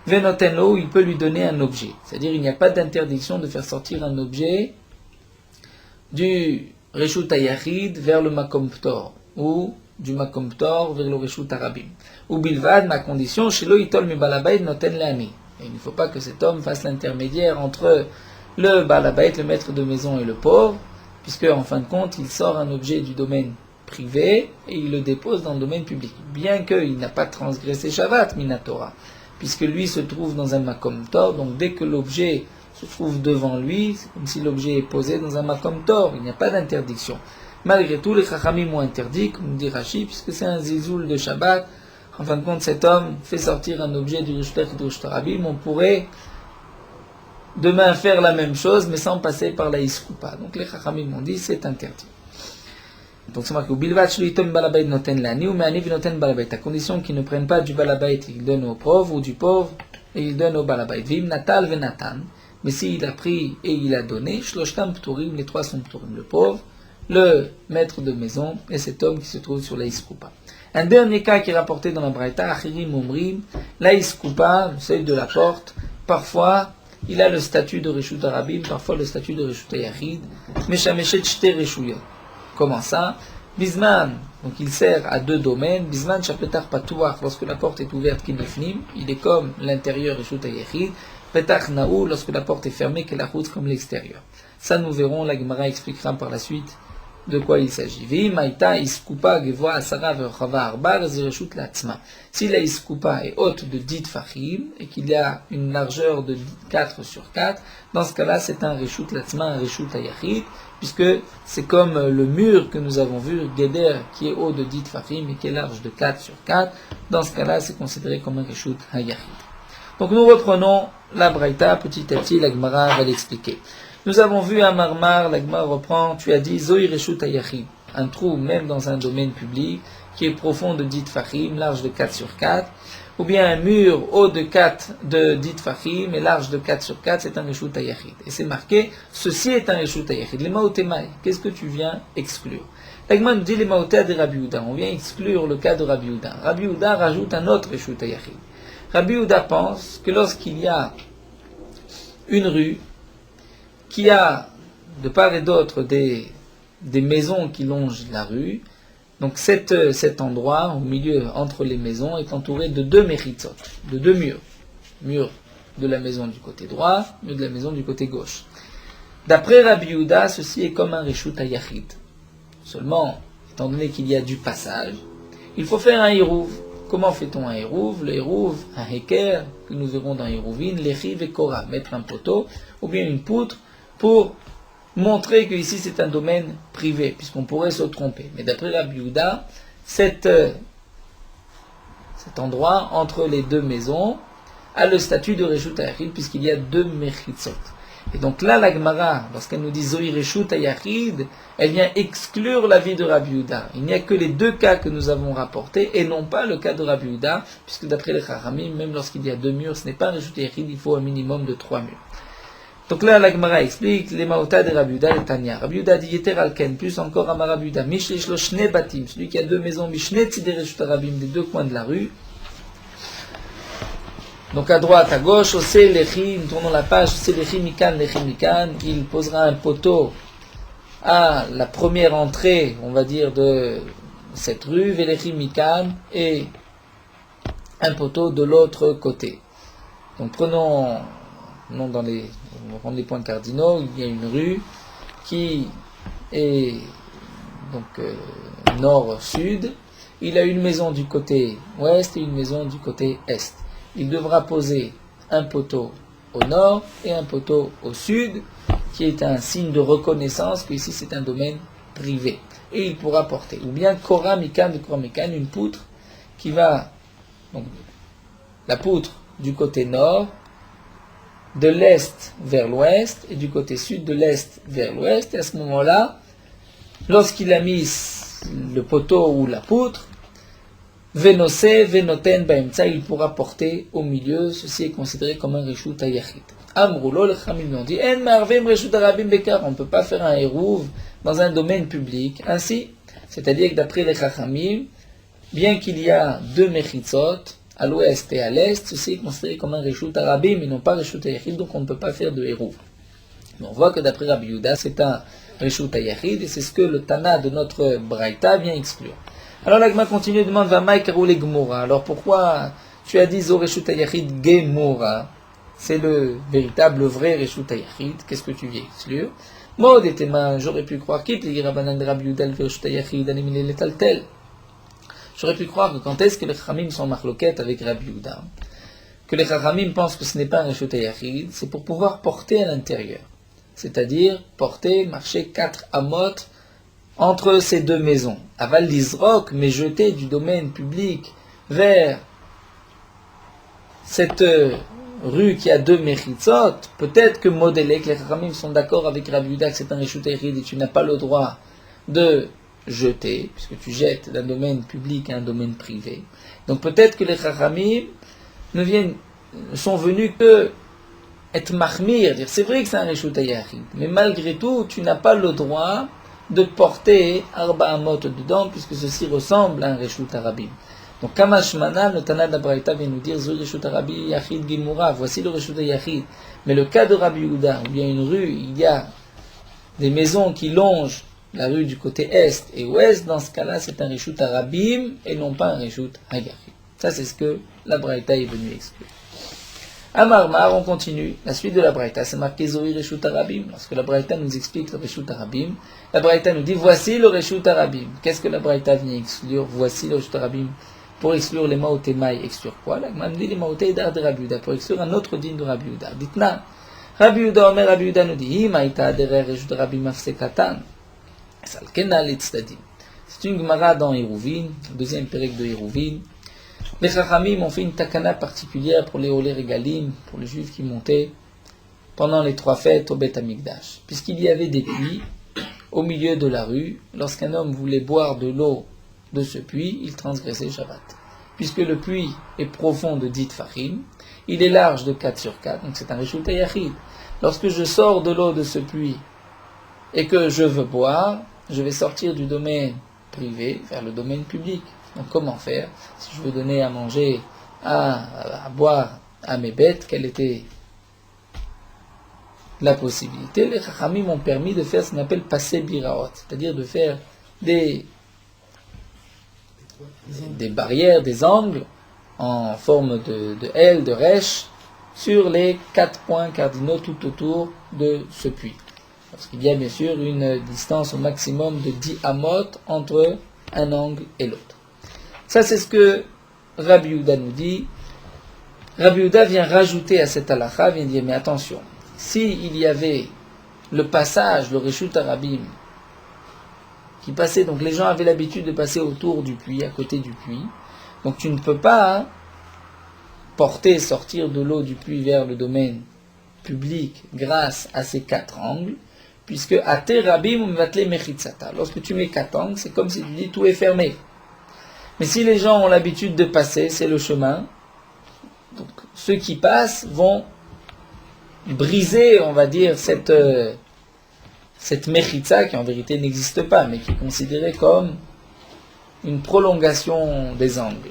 Venoten Lo, il peut lui donner un objet. C'est-à-dire il n'y a pas d'interdiction de faire sortir un objet du Reshut Yachid vers le Makom Ptor, ou du Makom Ptor vers le Reshut Arabim. Ou Bilvad, ma condition, Shelo Itol Mi Balabait Noten Le'ani. Et il ne faut pas que cet homme fasse l'intermédiaire entre le Balabait, le maître de maison, et le pauvre, puisque en fin de compte, il sort un objet du domaine privé et il le dépose dans le domaine public. Bien qu'il n'a pas transgressé Shabbat, Minatora, puisque lui se trouve dans un Makom Ptor, donc dès que l'objet se trouve devant lui, c'est comme si l'objet est posé dans un Makom Ptor, il n'y a pas d'interdiction. Malgré tout, les Chachamim ont interdit, comme dit Rashi, puisque c'est un zizoul de Shabbat. En fin de compte, cet homme fait sortir un objet du Reshut et du Reshut Arabim. On pourrait demain faire la même chose, mais sans passer par la iskoupa. Donc les Chachamim ont dit, c'est interdit. Donc c'est marqué, Bilvat shelo itom balabait noten lani, ou me'ani v'noten balabait. À condition qu'ils ne prennent pas du balabait, ils donnent au pauvre, ou du pauvre, et ils donnent au balabait. Vim natal venatan. Mais s'il a pris et il a donné, shloshtam pturim, les trois sont pturim. Le pauvre, le maître de maison et cet homme qui se trouve sur la iskoupa. Un dernier cas qui est rapporté dans la Braïta, Achirim Omrim, la iskoupa, le seuil de la porte, parfois il a le statut de Reshut Arabim, parfois le statut de Reshut Yachid, Meshameshet Shte Reshuyot. Comment ça? Bisman, donc il sert à deux domaines. Bisman Shapetar Patouach, lorsque la porte est ouverte, Kinefnim, il est comme l'intérieur Reshut Yachid. Petach Naou, lorsque la porte est fermée, Kelachutz, comme l'extérieur. Ça nous verrons, la Gemara expliquera par la suite de quoi il s'agit. Si la iskoupa est haute de 10 fachim et qu'il y a une largeur de 4 sur 4, dans ce cas-là, c'est un reshut latzma, un reshut hayachid, puisque c'est comme le mur que nous avons vu, Geder, qui est haut de 10 fachim et qui est large de 4 sur 4. Dans ce cas-là, c'est considéré comme un reshut hayachid. Donc nous reprenons la Braïta, petit à petit, la Gemara va l'expliquer. Nous avons vu à Marmar, la Gemara reprend, tu as dit Zoï Reshut Hayachid, un trou même dans un domaine public qui est profond de 10 fachim, large de 4 sur 4, ou bien un mur haut de 10 fachim et large de 4 sur 4, c'est un Reshut Hayachid. Et c'est marqué, ceci est un Reshut Hayachid. Les Maotémaï, qu'est-ce que tu viens exclure? La Gemara nous dit les Maoté de Rabbi Yehuda, on vient exclure le cas de Rabbi Yehuda. Rabbi Yehuda rajoute un autre Reshut Hayachid. Rabbi Yehuda pense que lorsqu'il y a une rue, qui a de part et d'autre des maisons qui longent la rue, donc cet endroit, au milieu, entre les maisons, est entouré de 2 mechitzot, de 2 murs. Mur de la maison du côté droit, mur de la maison du côté gauche. D'après Rabbi Yehuda, ceci est comme un reshut hayachid. Seulement, étant donné qu'il y a du passage, il faut faire un hérouv. Comment fait-on un hérouv? Le hérouv, un heker, que nous verrons dans Hérouvin, l'échiv et kora, mettre un poteau, ou bien une poutre, pour montrer que ici c'est un domaine privé, puisqu'on pourrait se tromper. Mais d'après Rabbi Yehuda, cet endroit entre les 2 maisons a le statut de Reshut Hayachid, puisqu'il y a 2 mechitzot. Et donc là, la Gemara, lorsqu'elle nous dit Zoï Reshut Hayachid, elle vient exclure l'avis de Rabbi Yehuda. Il n'y a que les 2 cas que nous avons rapportés, et non pas le cas de Rabbi Yehuda, puisque d'après les Chachamim, même lorsqu'il y a 2 murs, ce n'est pas un Reshut Hayachid, il faut un minimum de 3 murs. Donc là, la Gemara explique les Maota de Rabbi Yehuda et Tanya. Rabbi Yehuda dit Yeter Alken, plus encore Amar Rabbi Yehuda, Mishlish lo shne batim, celui qui a 2 maisons, Mishne tzidei Reshut Arabim, des 2 coins de la rue. Donc à droite, à gauche, au Lechi, nous tournons la page, Lechi Mikan, il posera un poteau à la première entrée, on va dire, de cette rue, Velechi Mikan, et un poteau de l'autre côté. Donc prenons, on va prendre les points cardinaux, il y a une rue qui est donc nord-sud, il a une maison du côté ouest et une maison du côté est. Il devra poser un poteau au nord et un poteau au sud, qui est un signe de reconnaissance que ici c'est un domaine privé. Et il pourra porter, ou bien Kora Mikan de Kora Mikan, une poutre qui va, donc la poutre du côté nord, de l'est vers l'ouest et du côté sud de l'est vers l'ouest. Et à ce moment-là, lorsqu'il a mis le poteau ou la poutre, Venosé, Venoten, Baemtsa, il pourra porter au milieu. Ceci est considéré comme un Reshut HaYachid. Amroulo, les Chachamim ont dit, En marvem Reshut HaRabim Bekar, on ne peut pas faire un Hérouv dans un domaine public. Ainsi, c'est-à-dire que d'après les Chachamim, bien qu'il y a deux Mechitzot, à l'ouest et à l'est, ceci est considéré comme un Reshut HaRabim, mais non pas Reshut HaYachid, donc on ne peut pas faire de Hérouv. Mais on voit que d'après Rabbi Yehuda, c'est un Reshut HaYachid, et c'est ce que le Tana de notre Braïta vient exclure. Alors l'Agma continue et demande Vamaï Karoule Gmora. Alors pourquoi tu as dit Zo Reshut HaYachid Gemora? C'est le véritable, vrai Reshut HaYachid. Qu'est-ce que tu viens exclure? Maud et Tema, j'aurais pu croire qu'il y a Rabbanan de Rabbi Yehuda le Reshut HaYachid Animile Letaltel. J'aurais pu croire que quand est-ce que les Chachamim sont marloquettes avec Rabbi Yehuda, que les Chachamim pensent que ce n'est pas un Reshut HaYachid, c'est pour pouvoir porter à l'intérieur. C'est-à-dire porter, marcher 4 amot entre ces deux maisons. Aval l'Isroc, mais jeter du domaine public vers cette rue qui a 2 Mechitzot, peut-être que modélé, que les Chachamim sont d'accord avec Rabbi Yehuda que c'est un Reshut HaYachid et tu n'as pas le droit de jeter, puisque tu jettes d'un domaine public à un domaine privé. Donc peut-être que les Chachamim sont venus que être mahmir, dire c'est vrai que c'est un Reshut HaYachid, mais malgré tout, tu n'as pas le droit de porter Arba Amot dedans, puisque ceci ressemble à un Reshut HaRabim. Donc, Kamashmana, le Tana d'Abraïta vient nous dire, Zul Reshut HaRabim Yachid Gimura, voici le Reshut HaYachid. Mais le cas de Rabbi Yehuda, où il y a une rue, il y a des maisons qui longent la rue du côté est et ouest, dans ce cas-là, c'est un Reshut HaRabim et non pas un Reshut HaYachid. Ça, c'est ce que la Braïta est venue exclure. À Marmar, on continue. La suite de la Braïta, c'est marqué Zohi Reshut HaRabim. Lorsque la Braïta nous explique le Reshut HaRabim, la Braïta nous dit voici le Reshut HaRabim. Qu'est-ce que la Braïta vient exclure? Voici le Reshut HaRabim. Pour exclure les Maoté Maï, exclure quoi? La Gman dit les Maoté Dar de Rabbi Yehuda. Pour exclure un autre din de Rabbi Yehuda. Dites-na. Rabbi Yehuda, Omer Rabbi Yehuda nous dit Himaïta Derer Reshut HaRabim Afsekatan. Salkena Litzdadim. C'est une Gemara dans Hérouvin, deuxième pérec de Hérouvin. Les Chachamim ont fait une takana particulière pour les Olé Regalim, pour les Juifs qui montaient pendant les 3 fêtes au Beth Amikdash. Puisqu'il y avait des puits au milieu de la rue, lorsqu'un homme voulait boire de l'eau de ce puits, il transgressait Shabbat. Puisque le puits est profond de 10 Tfachim, il est large de 4 sur 4, donc c'est un Reshut HaYachid. Lorsque je sors de l'eau de ce puits et que je veux boire, je vais sortir du domaine privé vers le domaine public. Donc comment faire? Si je veux donner à manger, à boire à mes bêtes, quelle était la possibilité? Les Chachamim m'ont permis de faire ce qu'on appelle passer biraot, c'est-à-dire de faire des barrières, des angles en forme de L, de Resh, sur les 4 points cardinaux tout autour de ce puits. Parce qu'il y a bien sûr une distance au maximum de 10 amot entre un angle et l'autre. Ça, c'est ce que Rabbi Yehuda nous dit. Rabbi Yehuda vient rajouter à cette halakha, vient dire, mais attention, s'il y avait le passage, le Reshut HaRabim, qui passait, donc les gens avaient l'habitude de passer autour du puits, à côté du puits, donc tu ne peux pas sortir de l'eau du puits vers le domaine public grâce à ces 4 angles, puisque Ate Rabim Umevatle Mechitzata. Lorsque tu mets 4 angles, c'est comme si tu dis tout est fermé. Mais si les gens ont l'habitude de passer, c'est le chemin. Donc ceux qui passent vont briser, on va dire, cette mechitza qui en vérité n'existe pas, mais qui est considérée comme une prolongation des angles.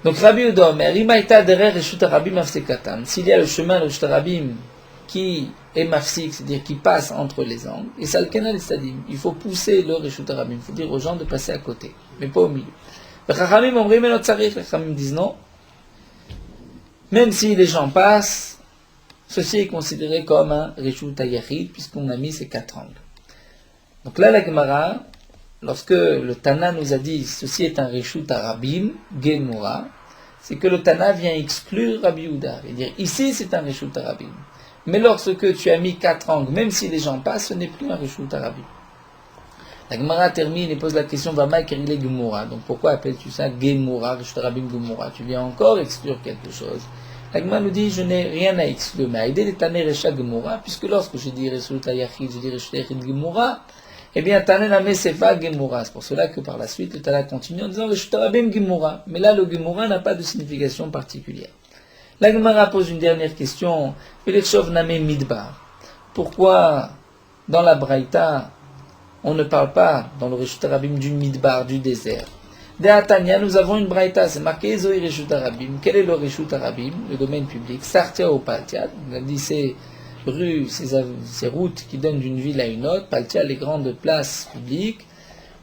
Donc Rabbi Yehuda Omer, Imaïta derer Reshut HaRabim Afsekatan. S'il y a le chemin de Reshut HaRabim qui est mafsik, c'est-à-dire qui passe entre les angles, et salkena l'estadim, il faut pousser le Reshut HaRabim, il faut dire aux gens de passer à côté, mais pas au milieu. Les Chachamim omrim elot tzarich, les Chachamim disent non, même si les gens passent, ceci est considéré comme un Reshut HaYachid, puisqu'on a mis ces 4 angles. Donc là, la Gemara, lorsque le Tana nous a dit ceci est un Reshut HaRabim, Gemura, c'est que le Tana vient exclure Rabbi Yehuda, et dire ici c'est un Reshut HaRabim. Mais lorsque tu as mis 4 angles, même si les gens passent, ce n'est plus un Reshut HaRabim. La Gemara termine et pose la question Vama Kerile Gemura. Donc pourquoi appelles-tu ça Gemura, Reshut HaRabim Gemura? Tu viens encore exclure quelque chose. L'Agma nous dit, je n'ai rien à exclure. Mais Aïdé les Taner Recha Gemura, puisque lorsque je dis Reshut Hayachid, je dis Reshut Hayachid Gemura, eh bien, Taner Name Sefa Gemura. C'est pour cela que par la suite, le Tana continue en disant Reshut Harabim Gemura. Mais là, le Gemura n'a pas de signification particulière. L'Agmara pose une dernière question. Velechov Name Midbar. Pourquoi, dans la Braïta, on ne parle pas, dans le Reshut Harabim, du Midbar, du désert? De Atania, nous avons une braïta, c'est marqué Zoï Reshut Harabim. Quel est le Reshut Harabim, le domaine public? Sartia ou Paltia. On a dit ces rues, ces routes qui donnent d'une ville à une autre. Paltia, les grandes places publiques.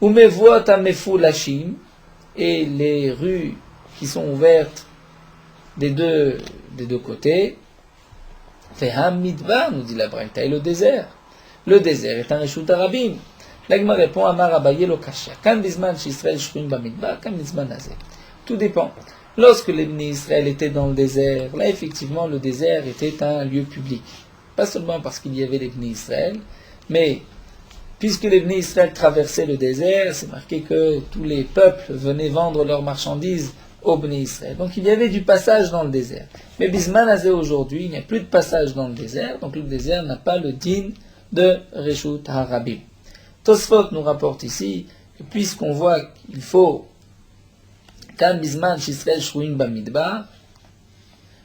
Umevot Amefu Lashim. Et les rues qui sont ouvertes des deux côtés. Feham Midbar, nous dit la braïta, et le désert. Le désert est un Reshut Harabim. L'Agma répond Amar Abaye lo kasher. Kan bizman Israël shruim bamidbar, kan bizman nazé. Tout dépend. Lorsque les Bnei Israël étaient dans le désert, là effectivement le désert était un lieu public. Pas seulement parce qu'il y avait les Bnei Israël, mais puisque les Bnei Israël traversaient le désert, c'est marqué que tous les peuples venaient vendre leurs marchandises aux Bnei Israël. Donc il y avait du passage dans le désert. Mais bizman nazé aujourd'hui, il n'y a plus de passage dans le désert, donc le désert n'a pas le din de Reshut Harabim. Tosfot nous rapporte ici que puisqu'on voit qu'il faut Kan Bizman Shisrael Shruim Bamidbar,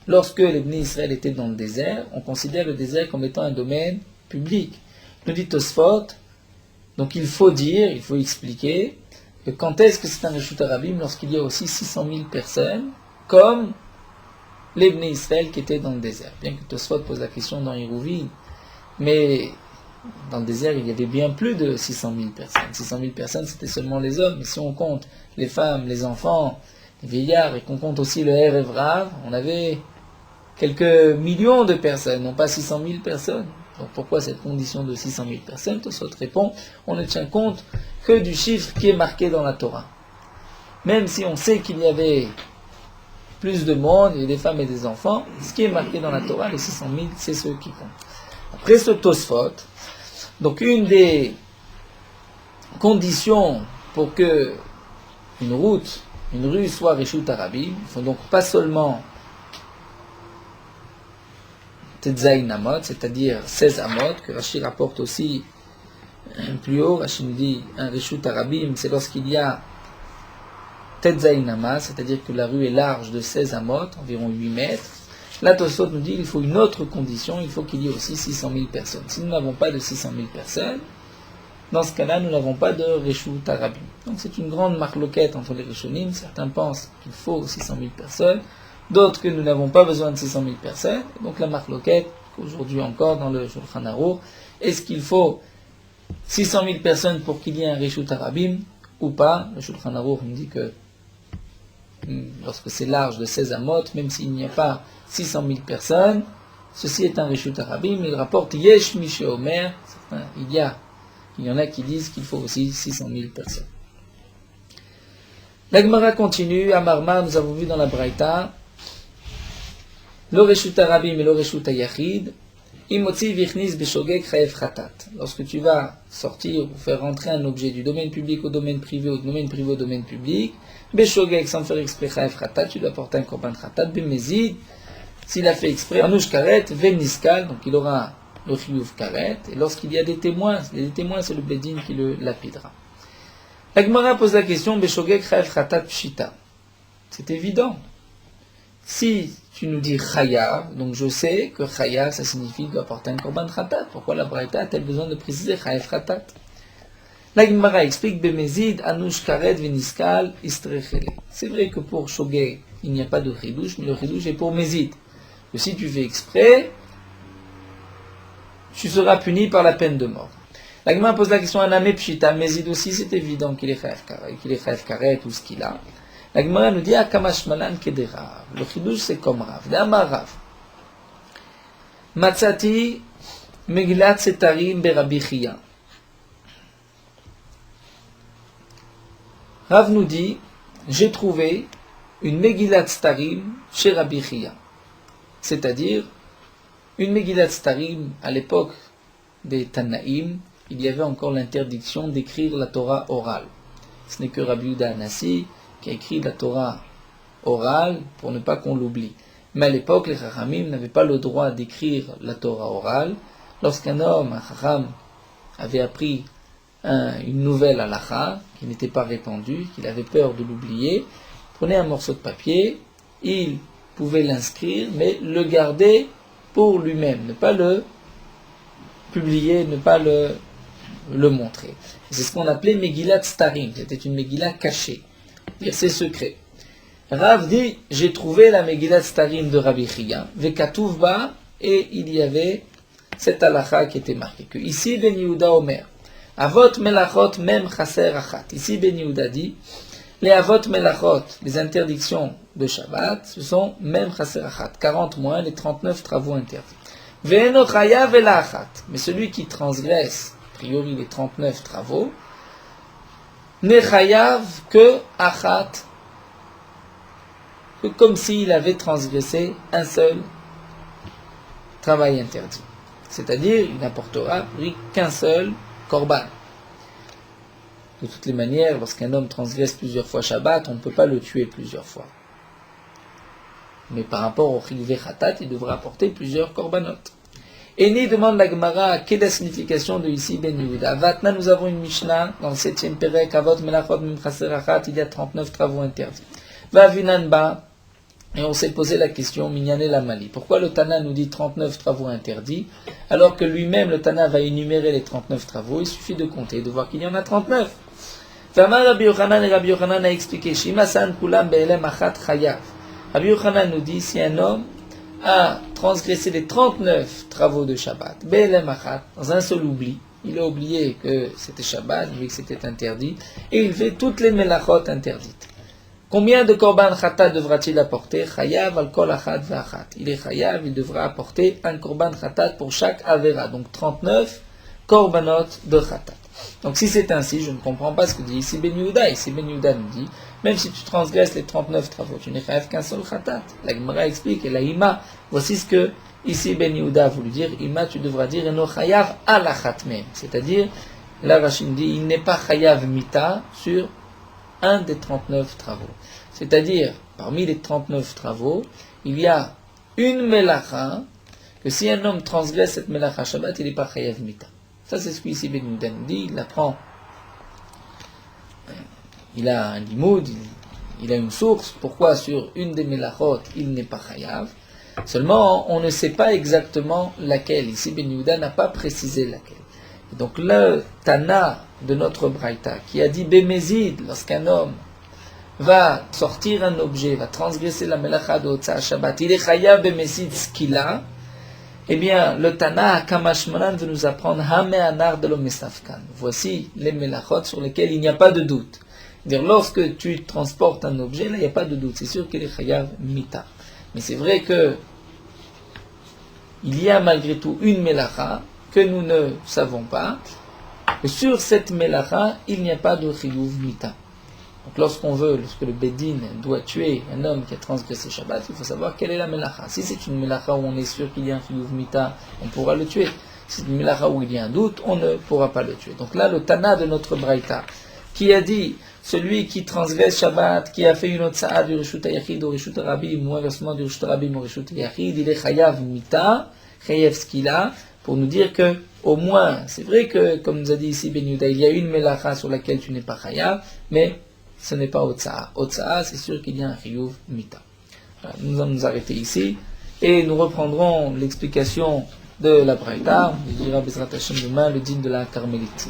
lorsque les Bnei Israël étaient dans le désert, on considère le désert comme étant un domaine public. Nous dit Tosfot, donc il faut expliquer que quand est-ce que c'est un Reshut Harabim? Lorsqu'il y a aussi 600 000 personnes, comme les Bnei Israël qui étaient dans le désert. Bien que Tosfot pose la question dans Hérouville, mais dans le désert, il y avait bien plus de 600 000 personnes. 600 000 personnes, c'était seulement les hommes. Mais si on compte les femmes, les enfants, les vieillards, et qu'on compte aussi le Erev Rav, on avait quelques millions de personnes, non pas 600 000 personnes. Donc pourquoi cette condition de 600 000 personnes? Tosfot répond, on ne tient compte que du chiffre qui est marqué dans la Torah. Même si on sait qu'il y avait plus de monde, il y avait des femmes et des enfants, ce qui est marqué dans la Torah, les 600 000, c'est ceux qui comptent. Après ce Tosfot, donc une des conditions pour que une rue soit Reshut Harabim, il faut donc pas seulement Tetzaïn Amot, c'est-à-dire 16 Amot, que Rashi rapporte aussi plus haut. Rashi nous dit un Reshut Harabim, c'est lorsqu'il y a Tetzaïn Amot, c'est-à-dire que la rue est large de 16 Amot, environ 8 mètres. Là, Tosfot nous dit qu'il faut une autre condition, il faut qu'il y ait aussi 600 000 personnes. Si nous n'avons pas de 600 000 personnes, dans ce cas-là, nous n'avons pas de Reshut Harabim. Donc c'est une grande marloquette entre les Rishonim. Certains pensent qu'il faut 600 000 personnes, d'autres que nous n'avons pas besoin de 600 000 personnes. Donc la marloquette, aujourd'hui encore dans le Shulchan Aruch, est-ce qu'il faut 600 000 personnes pour qu'il y ait un Reshut Harabim ou pas? Le Shulchan Aruch nous dit que lorsque c'est large de 16 amot, même s'il n'y a pas 600 000 personnes, ceci est un Reshut Harabim. Il rapporte Yesh Mishe Omer, il y en a qui disent qu'il faut aussi 600 000 personnes. La Gemara continue, à Marmar, nous avons vu dans la Braïta, le Reshut Harabim et le Reshut Hayachid, Imotzi Vichnis Beshogeg Chayev Chatat. Lorsque tu vas sortir ou faire rentrer un objet du domaine public au domaine privé, ou du domaine privé au domaine public, Beshogeg, sans faire exprès Chayev Chatat, tu dois porter un korban Chatat, Bemezid, s'il a fait exprès, Anouch Karet, Veniskal, donc il aura le Chiyuv Karet, et lorsqu'il y a des témoins, c'est le Bedin qui le lapidera. La Gemara pose la question, Beshogeg Chayev Chatat Pshita. C'est évident. Si tu nous dis Chayav, donc je sais que Chayav, ça signifie qu'il doit porter un korban Chatat. Pourquoi la Braïta a-t-elle besoin de préciser Chayev Chatat? La Gemara explique Bemezid, Anouch Karet, Veniskal, Istrechele. C'est vrai que pour Shogeg, il n'y a pas de Chidouche, mais le Chidouche est pour Mezid. Que si tu fais exprès, tu seras puni par la peine de mort. La Gemara pose la question à Namé Pshita, Mezid aussi, c'est évident qu'il est Chayev Karet ou ce qu'il a. La Gemara nous dit Akamash Malan Kederav. Le Chidouche c'est comme Rav. D'Amar Rav. Matzati Megillat Setarim Berabi Chia. Rav nous dit j'ai trouvé une Megillat Starim chez Rabbi Chia. C'est-à-dire une Megillat Starim à l'époque des Tanaïm, il y avait encore l'interdiction d'écrire la Torah orale. Ce n'est que Rabbi Yehuda Hanassi qui a écrit la Torah orale pour ne pas qu'on l'oublie. Mais à l'époque, les Chachamim n'avaient pas le droit d'écrire la Torah orale. Lorsqu'un homme, un Chacham, avait appris une nouvelle halakha qui n'était pas répandue, qu'il avait peur de l'oublier, il prenait un morceau de papier, il pouvait l'inscrire, mais le garder pour lui-même, ne pas le publier, ne pas le montrer. C'est ce qu'on appelait Megillat Starim, c'était une Megillah cachée, verset secret. Rav dit, j'ai trouvé la Megillat Starim de Rabbi Chia, Vekatuv ba, et il y avait cette halakha qui était marquée, que ici Ben Yehuda Omer, Avot melachot mem chaser achat. Ici Ben Yehuda dit, les avot melachot, les interdictions de Shabbat, ce sont mem chaser achat, 40 moins les 39 travaux interdits. Ve'eno chayav ela achat. Mais celui qui transgresse, a priori les 39 travaux, ne chayav que achat, que comme s'il avait transgressé un seul travail interdit. C'est-à-dire, il n'apportera qu'un seul korban. De toutes les manières, lorsqu'un homme transgresse plusieurs fois Shabbat, on ne peut pas le tuer plusieurs fois. Mais par rapport au Chilvé Khatat, il devra apporter plusieurs korbanot. Eni demande la Gemara, quelle est la signification de ici Ben Yehuda. Vatna, nous avons une Mishnah, dans le 7e Perek, Avot Melachot Mim Chaser Achat, il y a 39 travaux interdits. Va Vinanba, et on s'est posé la question, Minyane Lamali, pourquoi le Tana nous dit 39 travaux interdits, alors que lui-même, le Tana, va énumérer les 39 travaux, il suffit de compter, de voir qu'il y en a 39. Famar Rabbi Yochanan, et Rabbi Yochanan a expliqué, Shimasan Kulam Be'elem Achat Chayav. Rabbi Yochanan nous dit, si un homme a transgressé les 39 travaux de Shabbat, Be'elem Achat, dans un seul oubli, il a oublié que c'était Shabbat, il a vu que c'était interdit, et il fait toutes les melachot interdites. Combien de korban khatat devra-t-il apporter? Chayav al kol achat ve'achat. Il est chayav, il devra apporter un korban khatat pour chaque avera. Donc 39 korbanot de khatat. Donc si c'est ainsi, je ne comprends pas ce que dit ici Ben Yehuda. Ici Ben Yehuda nous dit, même si tu transgresses les 39 travaux, tu n'es chayav qu'un seul khatat. La Gemara explique, et la Ima, voici ce que ici Ben Yehuda a voulu dire. Ima, tu devras dire, eno chayav al achat même. C'est-à-dire, là Rachid dit, il n'est pas chayav mita sur un des 39 travaux. C'est-à-dire, parmi les 39 travaux, il y a une melacha, que si un homme transgresse cette melacha Shabbat, il n'est pas chayav mita. Ça, c'est ce qu'ici Ben Yehuda nous dit, il apprend. Il a un limoud, il a une source, pourquoi sur une des melachot, il n'est pas chayav. Seulement, on ne sait pas exactement laquelle. Ici, Ben Yehuda n'a pas précisé laquelle. Et donc, le Tana de notre Braïta, qui a dit Bémézid, lorsqu'un homme va sortir un objet, va transgresser la melacha de Otsa Shabbat, il est chayav Bémézid skila, eh bien, le Tana Kamashmanan veut nous apprendre Hameanar de l'Omesafkan. Voici les melachot sur lesquels il n'y a pas de doute. C'est-à-dire, lorsque tu transportes un objet, là, il n'y a pas de doute. C'est sûr qu'il est chayav mita. Mais c'est vrai que il y a malgré tout une melacha que nous ne savons pas. Et sur cette melacha, il n'y a pas de chiyuv mita. Donc lorsque le Bedin doit tuer un homme qui a transgressé Shabbat, il faut savoir quelle est la melacha. Si c'est une melacha où on est sûr qu'il y a un chiyuv mita, on pourra le tuer. Si c'est une melacha où il y a un doute, on ne pourra pas le tuer. Donc là, le Tana de notre Braïta, qui a dit, celui qui transgresse Shabbat, qui a fait une otsa'a du Rishut HaYachid au Rishut HaRabim, ou inversement du Rishut HaRabim au Rishut HaYachid, il est chayav mita, chayav skila, pour nous dire que, au moins, c'est vrai que, comme nous a dit ici Ben Yehuda, il y a une melacha sur laquelle tu n'es pas chayav, mais ce n'est pas otsa'a. Otsa'a, c'est sûr qu'il y a un chiyuv mita. Voilà, nous allons nous arrêter ici, et nous reprendrons l'explication de la Braïta, on dira Bezrat Hashem demain, le dîme de la Carmélite.